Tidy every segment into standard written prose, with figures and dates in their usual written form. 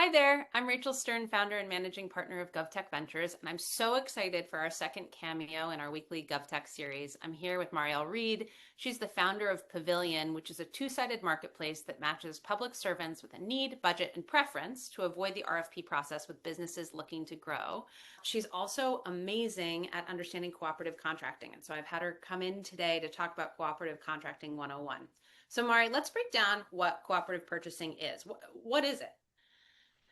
Hi there, I'm Rachel Stern, founder and managing partner of GovTech Ventures, and I'm so excited for our second cameo in our weekly GovTech series. I'm here with Mariel Reed. She's the founder of Pavilion, which is a two-sided marketplace that matches public servants with a need, budget, and preference to avoid the RFP process with businesses looking to grow. She's also amazing at understanding cooperative contracting, and so I've had her come in today to talk about cooperative contracting 101. So Mari, let's break down what cooperative purchasing is. What is it?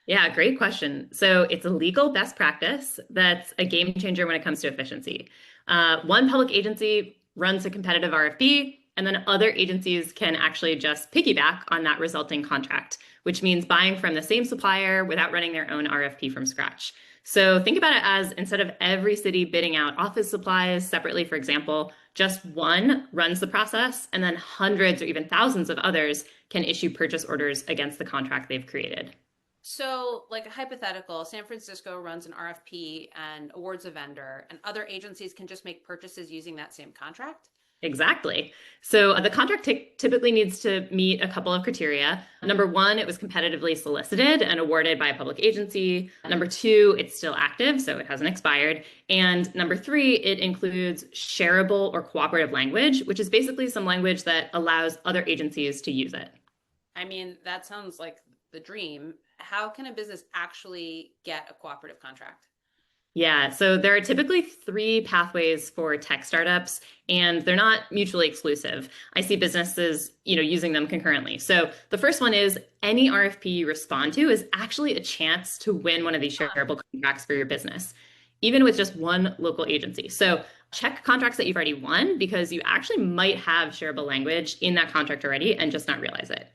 Yeah, great question. So it's a legal best practice that's a game changer when it comes to efficiency. One public agency runs a competitive RFP, and then other agencies can actually just piggyback on that resulting contract, which means buying from the same supplier without running their own RFP from scratch. So think about it as instead of every city bidding out office supplies separately, for example, just one runs the process, and then hundreds or even thousands of others can issue purchase orders against the contract they've created. So, like a hypothetical, San Francisco runs an RFP and awards a vendor, and other agencies can just make purchases using that same contract? Exactly. So the contract typically needs to meet a couple of criteria. Number one, it was competitively solicited and awarded by a public agency. Number two, it's still active, so it hasn't expired. And number three, it includes shareable or cooperative language, which is basically some language that allows other agencies to use it. I mean, that sounds like the dream. How can a business actually get a cooperative contract? Yeah, so there are typically three pathways for tech startups, and they're not mutually exclusive. I see businesses, using them concurrently. So the first one is any RFP you respond to is actually a chance to win one of these shareable contracts for your business, even with just one local agency. So check contracts that you've already won because you actually might have shareable language in that contract already and just not realize it.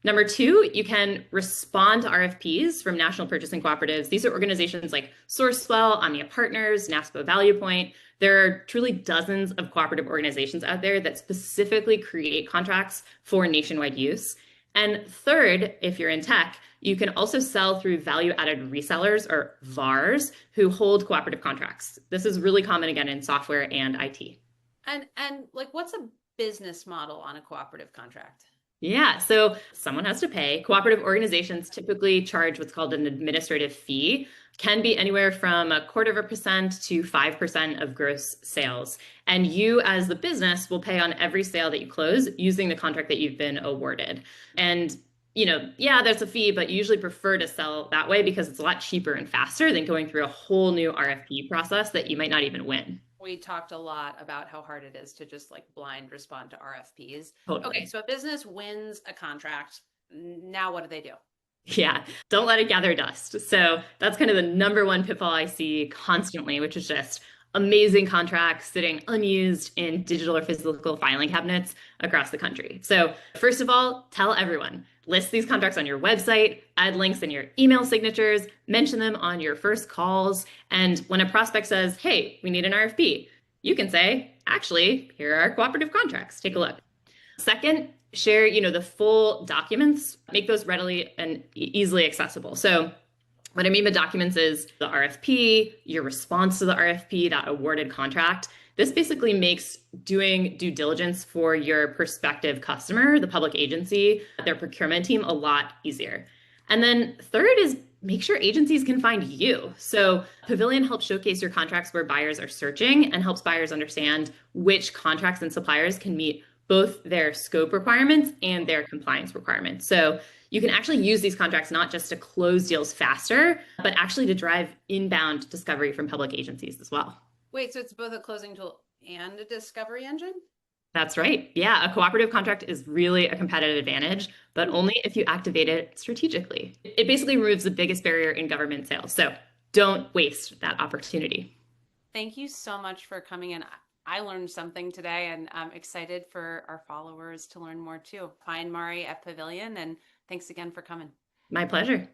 Number two, you can respond to RFPs from national purchasing cooperatives. These are organizations like Sourcewell, Omnia Partners, NASPO Value Point. There are truly dozens of cooperative organizations out there that specifically create contracts for nationwide use. And third, if you're in tech, you can also sell through value-added resellers or VARs who hold cooperative contracts. This is really common again in software and IT. And like, what's a business model on a cooperative contract? Yeah, so someone has to pay. Cooperative organizations typically charge what's called an administrative fee, can be anywhere from 0.25% to 5% of gross sales. And you, as the business, will pay on every sale that you close using the contract that you've been awarded. And yeah, there's a fee, but you usually prefer to sell that way because it's a lot cheaper and faster than going through a whole new RFP process that you might not even win. We talked a lot about how hard it is to just like blind respond to RFPs. Totally. Okay, so a business wins a contract. Now what do they do? Yeah, don't let it gather dust. So that's kind of the number one pitfall I see constantly, which is just amazing contracts sitting unused in digital or physical filing cabinets across the country. So first of all, tell everyone, list these contracts on your website, add links in your email signatures, mention them on your first calls. And when a prospect says, hey, we need an RFP, you can say, actually, here are our cooperative contracts. Take a look. Second, share, the full documents, make those readily and easily accessible. So what I mean by documents is the RFP, your response to the RFP, that awarded contract. This basically makes doing due diligence for your prospective customer, the public agency, their procurement team, a lot easier. And then third is make sure agencies can find you. So Pavilion helps showcase your contracts where buyers are searching and helps buyers understand which contracts and suppliers can meet both their scope requirements and their compliance requirements. So you can actually use these contracts not just to close deals faster, but actually to drive inbound discovery from public agencies as well. Wait, so it's both a closing tool and a discovery engine? That's right. Yeah, a cooperative contract is really a competitive advantage, but only if you activate it strategically. It basically removes the biggest barrier in government sales. So don't waste that opportunity. Thank you so much for coming in. I learned something today, and I'm excited for our followers to learn more too. Find Mari at Pavilion, and thanks again for coming. My pleasure.